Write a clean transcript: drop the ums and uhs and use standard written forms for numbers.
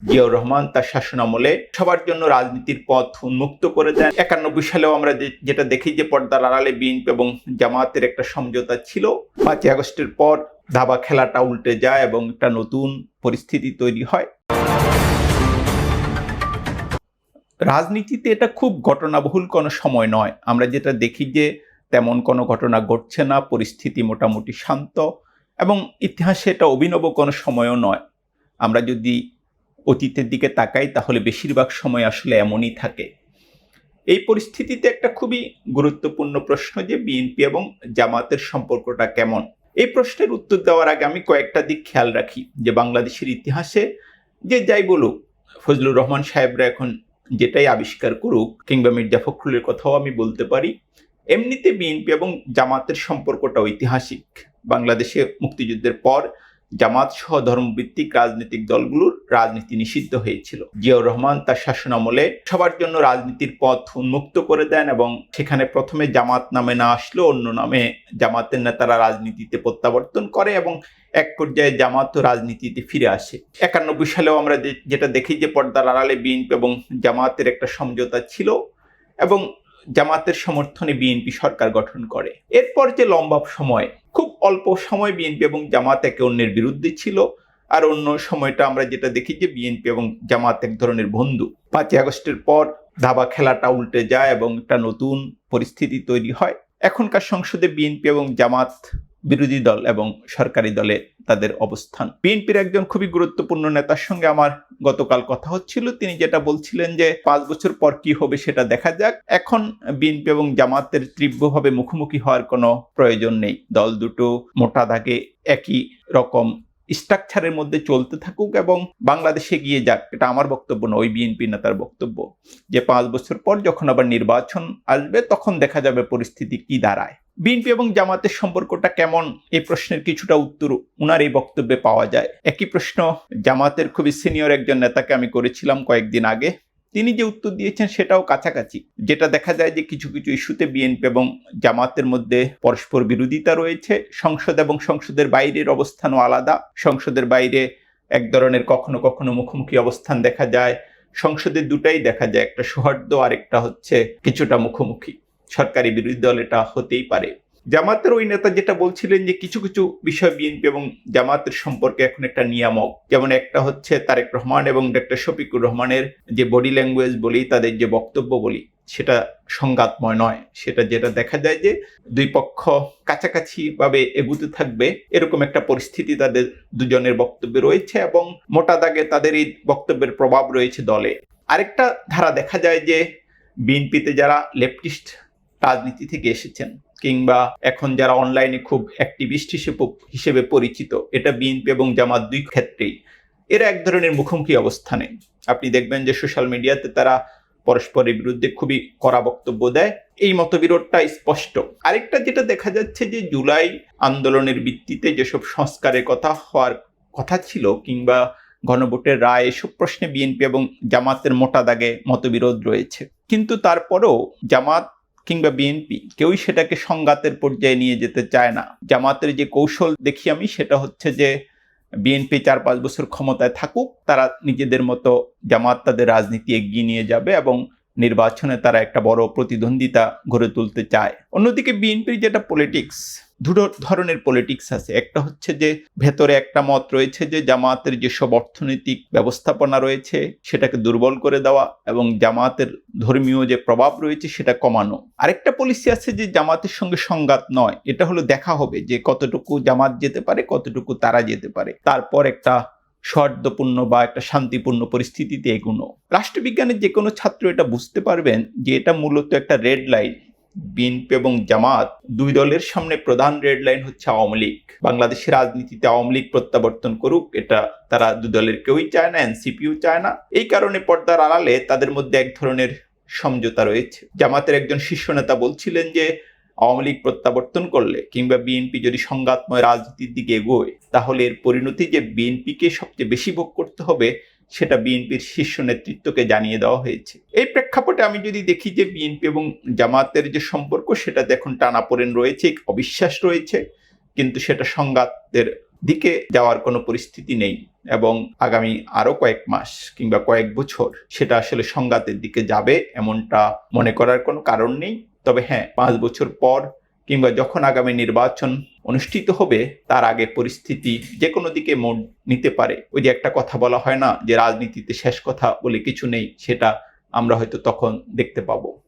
জিয়াউর রহমান তার শাসনামলে সবার জন্য রাজনীতির পথ উন্মুক্ত করে দেন। 91 সালেও আমরা যেটা দেখি যে পর্দার আড়ালে বিএনপি এবং জামায়াতের একটা সমঝোতা ছিল। 5ই আগস্টের পর দাবা খেলাটা উল্টে যায় এবং একটা নতুন পরিস্থিতি তৈরি হয়। রাজনীতিতে এটা খুব ঘটনাবহুল কোনো সময় নয়। আমরা যেটা দেখি যে তেমন কোনো ঘটনা ঘটছে না, পরিস্থিতি মোটামুটি শান্ত এবং ইতিহাসে এটা অভিনব কোনো সময়ও নয়। আমরা যদি অতীতের দিকে তাকাই তাহলে বেশিরভাগ সময় আসলে এমনই থাকে। এই পরিস্থিতিতে একটা খুবই গুরুত্বপূর্ণ প্রশ্ন যে বিএনপি এবং জামাতের সম্পর্কটা কেমন। এই প্রশ্নের উত্তর দেওয়ার আগে আমি কয়েকটা দিক খেয়াল রাখি যে বাংলাদেশের ইতিহাসে যে যাই বলুক, ফজলুর রহমান সাহেবরা এখন যেটাই আবিষ্কার করুক কিংবা মির্জা ফখরুলের কথাও আমি বলতে পারি, এমনিতে বিএনপি এবং জামাতের সম্পর্কটা ঐতিহাসিক। বাংলাদেশে মুক্তিযুদ্ধের পর জামাত সহ ধর্মভিত্তিক রাজনৈতিক দলগুলোর রাজনীতি নিষিদ্ধ হয়েছিল। জিয়াউর রহমান তার শাসনামলে সবার জন্য রাজনীতির পথ উন্মুক্ত করে দেন এবং সেখানে প্রথমে জামাত নামে না আসলেও অন্য নামে জামাতের নেতারা রাজনীতিতে প্রত্যাবর্তন করে এবং এক পর্যায়ে জামাত ও রাজনীতিতে ফিরে আসে। 91 সালেও আমরা যেটা দেখি যে পর্দার আড়ালে বিএনপি এবং জামাতের একটা সমঝোতা ছিল এবং জামাতের সমর্থনে বিএনপি সরকার গঠন করে। এরপর যে লম্বা সময়, খুব অল্প সময় বিএনপি এবং জামাত একে অন্যের বিরুদ্ধে ছিল, আর অন্য সময়টা আমরা যেটা দেখি যে বিএনপি এবং জামাত এক ধরনের বন্ধু। 5ই আগস্টের পর দাবা খেলাটা উল্টে যায় এবং একটা নতুন পরিস্থিতি তৈরি হয়। এখনকার সংসদে বিএনপি এবং জামাত বিরোধী দল এবং সরকারি দলে তাদের অবস্থান। বিএনপির একজন খুবই গুরুত্বপূর্ণ নেতার সঙ্গে আমার গতকাল কথা হচ্ছিল। তিনি যেটা বলছিলেন যে 5 বছর পর কি হবে সেটা দেখা যাক। এখন বিএনপি এবং জামাতের তীব্রভাবে মুখোমুখি হওয়ার কোনো প্রয়োজন নেই। দল দুটো মোটা দাগে একই রকম স্ট্রাকচারের মধ্যে চলতে থাকুক এবং বাংলাদেশে গিয়ে যাক। এটা আমার বক্তব্য না, ওই বিএনপি নেতার বক্তব্য যে 5 বছর পর যখন আবার নির্বাচন আসবে তখন দেখা যাবে পরিস্থিতি কি দাঁড়ায়। বিএনপি এবং জামাতের সম্পর্কটা কেমন, এই প্রশ্নের কিছুটা উত্তর উনার এই বক্তব্যে পাওয়া যায়। একই প্রশ্ন জামাতের খুবই সিনিয়র একজন নেতাকে আমি করেছিলাম কয়েকদিন আগে। তিনি যে উত্তর দিয়েছেন সেটাও কাছাকাছি। যেটা দেখা যায় যে কিছু কিছু ইস্যুতে বিএনপি এবং জামাতের মধ্যে পরস্পর বিরোধিতা রয়েছে। সংসদ এবং সংসদের বাইরের অবস্থানও আলাদা। সংসদের বাইরে এক ধরনের কখনো কখনো মুখোমুখি অবস্থান দেখা যায়, সংসদের দুটাই দেখা যায়, একটা সৌহার্দ্য আর একটা হচ্ছে কিছুটা মুখোমুখি। সরকারি বিরোধী দল এটা হতেই পারে। জামাতের ওই নেতা যেটা বলছিলেন যে কিছু কিছু বিষয় বিএনপি এবং জামাতের সম্পর্কে এখন একটা নিয়ামক, যেমন একটা হচ্ছে তারেক রহমান এবং ডক্টর শফিকুর রহমানের যে বডি ল্যাঙ্গুয়েজ বলি, তাদের যে বক্তব্য বলি, সেটা সংঘাতময় নয়। সেটা যেটা দেখা যায় যে দুই পক্ষ কাছাকাছি ভাবে এগুতে থাকবে এরকম একটা পরিস্থিতি তাদের দুজনের বক্তব্যে রয়েছে এবং মোটা দাগে তাদের এই বক্তব্যের প্রভাব রয়েছে দলে। আরেকটা ধারা দেখা যায় যে বিএনপিতে যারা লেফটিস্ট রাজনীতি থেকে এসেছেন কিংবা এখন যারা অনলাইনে খুব অ্যাক্টিভিস্ট হিসেবে পরিচিত, এটা বিএনপি এবং জামাত দুই ক্ষেত্রেই এরা এক ধরনের মুখোমুখি অবস্থানে। আপনি দেখবেন যে সোশ্যাল মিডিয়াতে তারা পরস্পরের বিরুদ্ধে খুবই কড়া বক্তব্য দেয়। এই মতবিরোধটা স্পষ্ট। আরেকটা যেটা দেখা যাচ্ছে যে জুলাই আন্দোলনের ভিত্তিতে যেসব সংস্কারের কথা হওয়ার কথা ছিল কিংবা গণভোটের রায়, এসব প্রশ্নে বিএনপি এবং জামাতের মোটা দাগে মতবিরোধ রয়েছে। কিন্তু তারপরেও জামাত কিংবা বিএনপি কেউই সেটাকে সংঘাতের পর্যায়ে নিয়ে যেতে চায় না। জামাতের যে কৌশল দেখি আমি সেটা হচ্ছে যে বিএনপি 4-5 বছর ক্ষমতায় থাকুক, তারা নিজেদের মতো জামাত তাদের রাজনীতি এগিয়ে নিয়ে যাবে এবং নির্বাচনে তারা একটা বড় প্রতিদ্বন্দ্বিতা গড়ে তুলতে চায়। অন্যদিকে বিএনপির যেটা পলিটিক্স, দুটো ধরনের পলিটিক্স আছে। একটা হচ্ছে যে ভেতরে একটা মত রয়েছে যে জামাতের যেসব অর্থনৈতিক ব্যবস্থাপনা রয়েছে সেটাকে দুর্বল করে দেওয়া এবং জামাতের ধর্মীয় যে প্রভাব রয়েছে সেটা কমানো। আরেকটা পলিসি আছে যে জামাতের সঙ্গে সংঘাত নয়, এটা হলো দেখা হবে যে কতটুকু জামাত যেতে পারে, কতটুকু তারা যেতে পারে, তারপর একটা সৌহার্দ্যপূর্ণ বা একটা শান্তিপূর্ণ পরিস্থিতিতে এগুনো। রাষ্ট্রবিজ্ঞানের যে কোনো ছাত্র এটা বুঝতে পারবেন যে এটা মূলত একটা রেড লাইন। বিএনপি এবং জামাত দুই দলের সামনে প্রধান রেড লাইন হচ্ছে আওয়ামী লীগ। বাংলাদেশের রাজনীতিতে আওয়ামী লীগ প্রত্যাবর্তন করুক, এটা তারা দুই দলের কেউই চায় না, এনসিপিও চায় না। এই কারণে পর্দার আড়ালে তাদের মধ্যে এক ধরনের সমঝোতা রয়েছে। জামাতের একজন শীর্ষ নেতা বলছিলেন যে আওয়ামী লীগ প্রত্যাবর্তন করলে কিংবা বিএনপি যদি সংঘাতময় রাজনীতির দিকে এগোয় তাহলে এর পরিণতি যে বিএনপিকে সবচেয়ে বেশি ভোগ করতে হবে সেটা বিএনপির শীর্ষ নেতৃত্বকে জানিয়ে দেওয়া হয়েছে। এই প্রেক্ষাপটে আমি যদি দেখি যে বিএনপি এবং জামাতের যে সম্পর্ক সেটাতে এখন টানাপোড়েন রয়েছে, অবিশ্বাস রয়েছে, কিন্তু সেটা সংঘাতের দিকে যাওয়ার কোনো পরিস্থিতি নেই এবং আগামী আরো কয়েক মাস কিংবা কয়েক বছর সেটা আসলে সংঘাতের দিকে যাবে এমনটা মনে করার কোনো কারণ নেই। তবে হ্যাঁ, 5 বছর পর কিংবা যখন আগামী নির্বাচন অনুষ্ঠিত হবে তার আগে পরিস্থিতি যে কোনো দিকে মোড় নিতে পারে। ওই যে একটা কথা বলা হয় না যে রাজনীতিতে শেষ কথা বলে কিছু নেই, সেটা আমরা হয়তো তখন দেখতে পাবো।